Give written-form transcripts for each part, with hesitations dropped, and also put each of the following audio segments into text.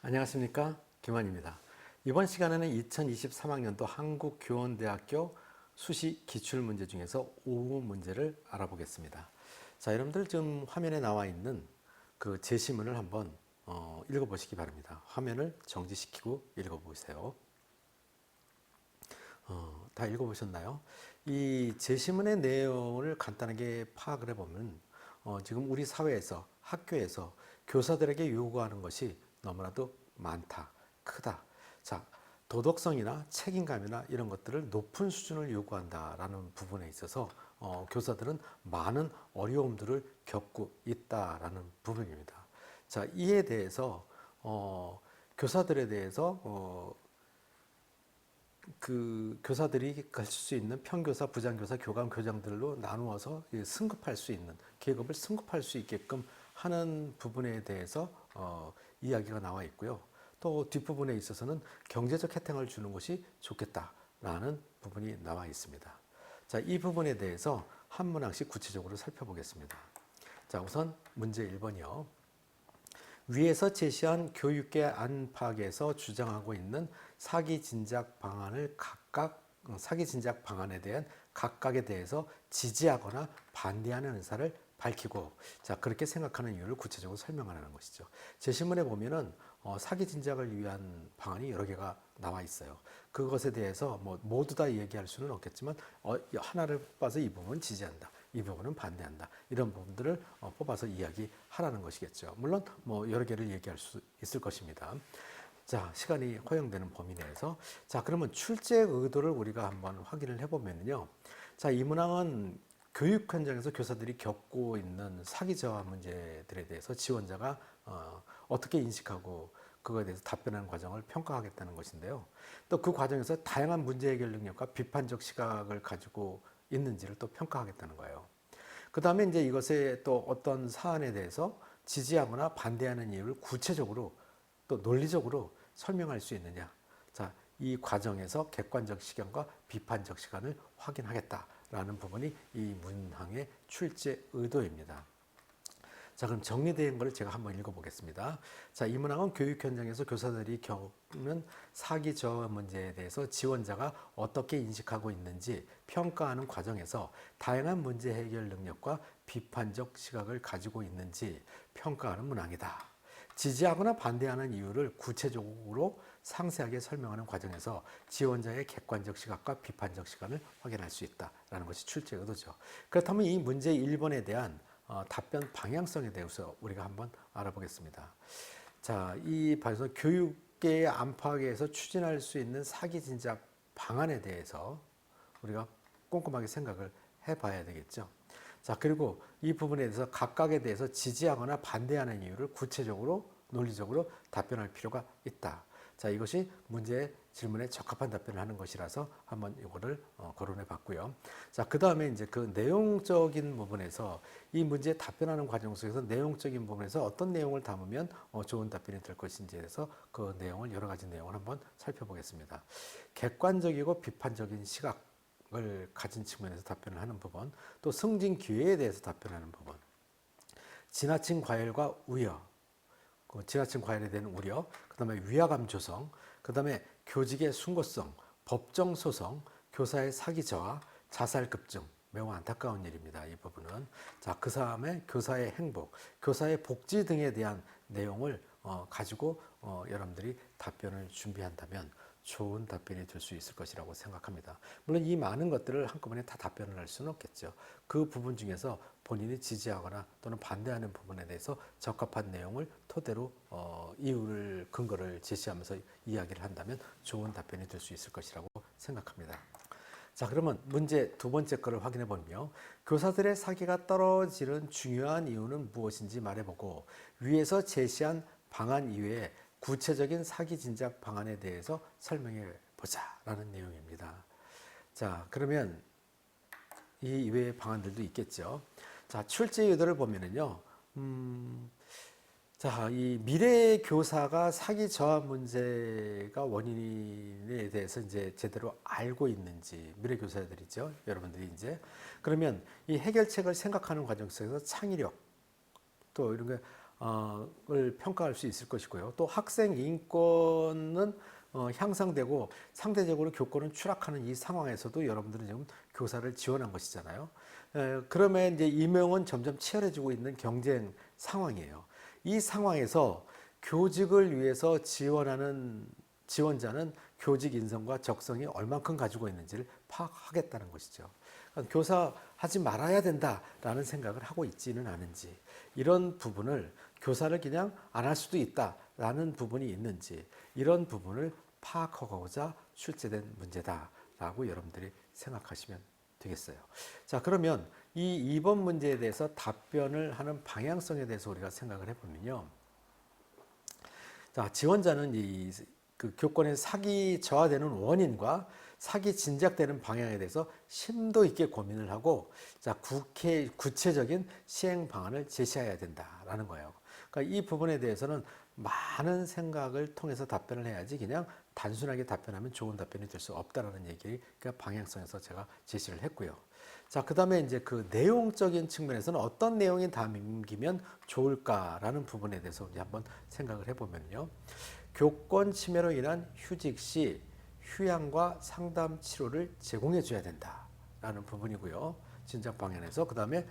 안녕하십니까, 김환입니다. 이번 시간에는 2023학년도 한국교원대학교 수시 기출문제 중에서 5호 문제를 알아보겠습니다. 자, 여러분들 지금 화면에 나와 있는 그 제시문을 한번 읽어보시기 바랍니다. 화면을 정지시키고 읽어보세요. 다 읽어보셨나요? 이 제시문의 내용을 간단하게 파악을 해보면 지금 우리 사회에서, 학교에서 교사들에게 요구하는 것이 너무나도 많다, 크다. 자, 도덕성이나 책임감이나 이런 것들을 높은 수준을 요구한다라는 부분에 있어서 교사들은 많은 어려움들을 겪고 있다라는 부분입니다. 자, 이에 대해서 교사들에 대해서 그 교사들이 가르칠 수 있는 평교사, 부장교사, 교감, 교장들로 나누어서 승급할 수 있는, 계급을 승급할 수 있게끔 하는 부분에 대해서 이야기가 나와 있고요. 또 뒷부분에 있어서는 경제적 혜택을 주는 것이 좋겠다라는 부분이 나와 있습니다. 자, 이 부분에 대해서 한 문항씩 구체적으로 살펴보겠습니다. 자, 우선 문제 1번이요. 위에서 제시한 교육계 안팎에서 주장하고 있는 사기 진작 방안을 사기 진작 방안에 대한 각각에 대해서 지지하거나 반대하는 의사를 밝히고, 자, 그렇게 생각하는 이유를 구체적으로 설명하는 것이죠. 제시문에 보면은 사기 진작을 위한 방안이 여러 개가 나와 있어요. 그것에 대해서 뭐 모두 다 얘기할 수는 없겠지만 하나를 뽑아서 이 부분은 지지한다, 이 부분은 반대한다, 이런 부분들을 뽑아서 이야기하라는 것이겠죠. 물론 뭐 여러 개를 얘기할 수 있을 것입니다. 자, 시간이 허용되는 범위 내에서, 자, 그러면 출제 의도를 우리가 한번 확인을 해보면요. 자, 이 문항은 교육 현장에서 교사들이 겪고 있는 사기 저하 문제들에 대해서 지원자가 어떻게 인식하고 그거에 대해서 답변하는 과정을 평가하겠다는 것인데요. 또 그 과정에서 다양한 문제 해결 능력과 비판적 시각을 가지고 있는지를 또 평가하겠다는 거예요. 그 다음에 이제 이것에 또 어떤 사안에 대해서 지지하거나 반대하는 이유를 구체적으로 또 논리적으로 설명할 수 있느냐. 자, 이 과정에서 객관적 시각과 비판적 시각을 확인하겠다라는 부분이 이 문항의 출제 의도입니다. 자, 그럼 정리된 것을 제가 한번 읽어보겠습니다. 자, 이 문항은 교육 현장에서 교사들이 겪는 사기 저하 문제에 대해서 지원자가 어떻게 인식하고 있는지 평가하는 과정에서 다양한 문제 해결 능력과 비판적 시각을 가지고 있는지 평가하는 문항이다. 지지하거나 반대하는 이유를 구체적으로 상세하게 설명하는 과정에서 지원자의 객관적 시각과 비판적 시각을 확인할 수 있다는 것이 출제 의도죠. 그렇다면 이 문제 1번에 대한 답변 방향성에 대해서 우리가 한번 알아보겠습니다. 자, 이 방에서 교육계의 안팎에서 추진할 수 있는 사기 진작 방안에 대해서 우리가 꼼꼼하게 생각을 해봐야 되겠죠. 자, 그리고 이 부분에 대해서 각각에 대해서 지지하거나 반대하는 이유를 구체적으로 논리적으로 답변할 필요가 있다. 자, 이것이 문제 질문에 적합한 답변을 하는 것이라서 한번 이거를 거론해 봤고요. 자, 그 다음에 이제 그 내용적인 부분에서 이 문제에 답변하는 과정 속에서 내용적인 부분에서 어떤 내용을 담으면 좋은 답변이 될 것인지에 대해서 그 내용을, 여러 가지 내용을 한번 살펴보겠습니다. 객관적이고 비판적인 시각을 가진 측면에서 답변을 하는 부분, 또 승진 기회에 대해서 답변하는 부분, 지나친 과열과 우려, 지나친 과열에 대한 우려, 그 다음에 위화감 조성, 그 다음에 교직의 숭고성, 법정 소송, 교사의 사기 저하, 자살 급증, 매우 안타까운 일입니다. 이 부분은. 자, 그 다음에 교사의 행복, 교사의 복지 등에 대한 내용을 가지고 여러분들이 답변을 준비한다면 좋은 답변이 될 수 있을 것이라고 생각합니다. 물론 이 많은 것들을 한꺼번에 다 답변을 할 수는 없겠죠. 그 부분 중에서 본인이 지지하거나 또는 반대하는 부분에 대해서 적합한 내용을 토대로 이유를, 근거를 제시하면서 이야기를 한다면 좋은 답변이 될 수 있을 것이라고 생각합니다. 자, 그러면 문제 두 번째 거를 확인해 보며 교사들의 사기가 떨어지는 중요한 이유는 무엇인지 말해보고 위에서 제시한 방안 이외에 구체적인 사기 진작 방안에 대해서 설명해 보자라는 내용입니다. 자, 그러면 이 이외의 방안들도 있겠죠. 자, 출제 의도를 보면은요. 자, 이 미래 교사가 사기 저하 문제가 원인에 대해서 이제 제대로 알고 있는지, 미래 교사들이죠. 여러분들이 이제. 그러면 이 해결책을 생각하는 과정 속에서 창의력, 또 이런 게 을 평가할 수 있을 것이고요. 또 학생 인권은 향상되고 상대적으로 교권은 추락하는 이 상황에서도 여러분들은 지금 교사를 지원한 것이잖아요. 그러면 이제 임용은 점점 치열해지고 있는 경쟁 상황이에요. 이 상황에서 교직을 위해서 지원하는 지원자는 교직 인성과 적성이 얼만큼 가지고 있는지를 파악하겠다는 것이죠. 그러니까 교사 하지 말아야 된다라는 생각을 하고 있지는 않은지, 이런 부분을 교사를 그냥 안 할 수도 있다라는 부분이 있는지, 이런 부분을 파악하고자 출제된 문제다라고 여러분들이 생각하시면 되겠어요. 자, 그러면 이 2번 문제에 대해서 답변을 하는 방향성에 대해서 우리가 생각을 해보면요. 자, 지원자는 그 교권의 사기 저하되는 원인과 사기 진작되는 방향에 대해서 심도 있게 고민을 하고, 자, 구체적인 시행 방안을 제시해야 된다라는 거예요. 그러니까 이 부분에 대해서는 많은 생각을 통해서 답변을 해야지 그냥 단순하게 답변하면 좋은 답변이 될 수 없다라는 얘기, 그러니까 방향성에서 제가 제시를 했고요. 자, 그 다음에 이제 그 내용적인 측면에서는 어떤 내용이 담기면 좋을까라는 부분에 대해서 이제 한번 생각을 해보면요. 교권 침해로 인한 휴직 시 휴양과 상담 치료를 제공해 줘야 된다라는 부분이고요. 진작 방향에서. 그 다음에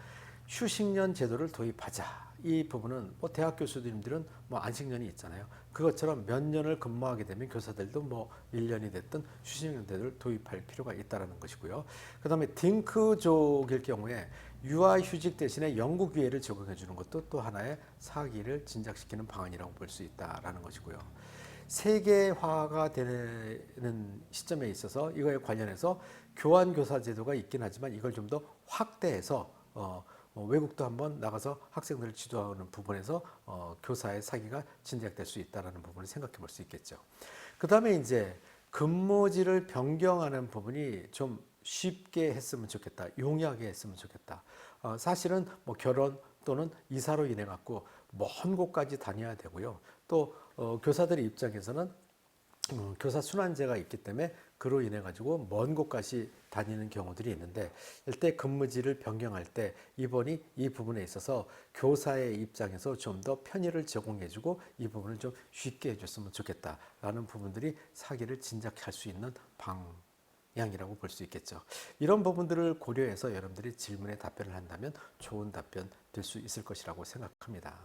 휴식년 제도를 도입하자. 이 부분은 뭐 대학 교수님들은 뭐 안식년이 있잖아요. 그것처럼 몇 년을 근무하게 되면 교사들도 뭐 1년이 됐든 휴식년 제도를 도입할 필요가 있다는 것이고요. 그 다음에 딩크족일 경우에 유아휴직 대신에 연구 기회를 제공해 주는 것도 또 하나의 사기를 진작시키는 방안이라고 볼 수 있다는 것이고요. 세계화가 되는 시점에 있어서 이거에 관련해서 교환교사 제도가 있긴 하지만 이걸 좀 더 확대해서 외국도 한번 나가서 학생들을 지도하는 부분에서 교사의 사기가 진작될 수 있다는 부분을 생각해 볼 수 있겠죠. 그 다음에 이제 근무지를 변경하는 부분이 좀 쉽게 했으면 좋겠다. 용이하게 했으면 좋겠다. 사실은 뭐 결혼 또는 이사로 인해 갖고 먼 곳까지 다녀야 되고요. 또 교사들의 입장에서는 교사 순환제가 있기 때문에 그로 인해 가지고 먼 곳까지 다니는 경우들이 있는데, 이때 근무지를 변경할 때 이번이 이 부분에 있어서 교사의 입장에서 좀 더 편의를 제공해주고 이 부분을 좀 쉽게 해줬으면 좋겠다라는 부분들이 사기를 진작할 수 있는 방향이라고 볼 수 있겠죠. 이런 부분들을 고려해서 여러분들이 질문에 답변을 한다면 좋은 답변 될 수 있을 것이라고 생각합니다.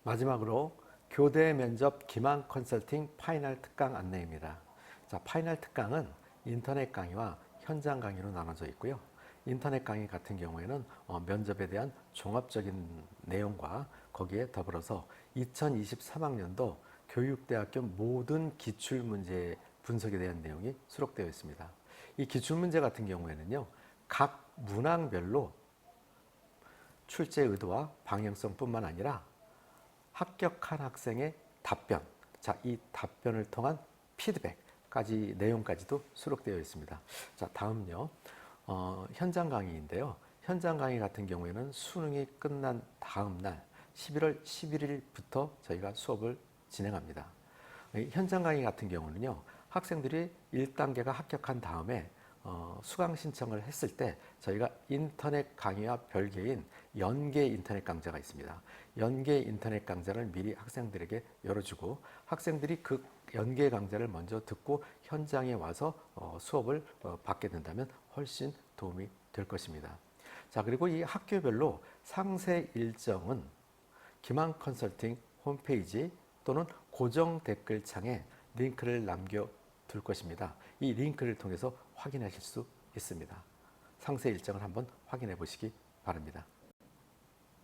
마지막으로 교대 면접 기망 컨설팅 파이널 특강 안내입니다. 자, 파이널 특강은 인터넷 강의와 현장 강의로 나눠져 있고요. 인터넷 강의 같은 경우에는 면접에 대한 종합적인 내용과 거기에 더불어서 2023학년도 교육대학교 모든 기출문제 분석에 대한 내용이 수록되어 있습니다. 이 기출문제 같은 경우에는요, 각 문항별로 출제 의도와 방향성뿐만 아니라 합격한 학생의 답변, 자, 이 답변을 통한 피드백까지 내용까지도 수록되어 있습니다. 자, 다음요. 현장 강의인데요. 현장 강의 같은 경우에는 수능이 끝난 다음 날 11월 11일부터 저희가 수업을 진행합니다. 현장 강의 같은 경우는요. 학생들이 1단계가 합격한 다음에 수강 신청을 했을 때 저희가 인터넷 강의와 별개인 연계 인터넷 강좌가 있습니다. 연계 인터넷 강좌를 미리 학생들에게 열어주고 학생들이 그 연계 강좌를 먼저 듣고 현장에 와서 수업을 받게 된다면 훨씬 도움이 될 것입니다. 자, 그리고 이 학교별로 상세 일정은 기망 컨설팅 홈페이지 또는 고정 댓글창에 링크를 남겨둘 것입니다. 이 링크를 통해서 확인하실 수 있습니다. 상세 일정을 한번 확인해 보시기 바랍니다.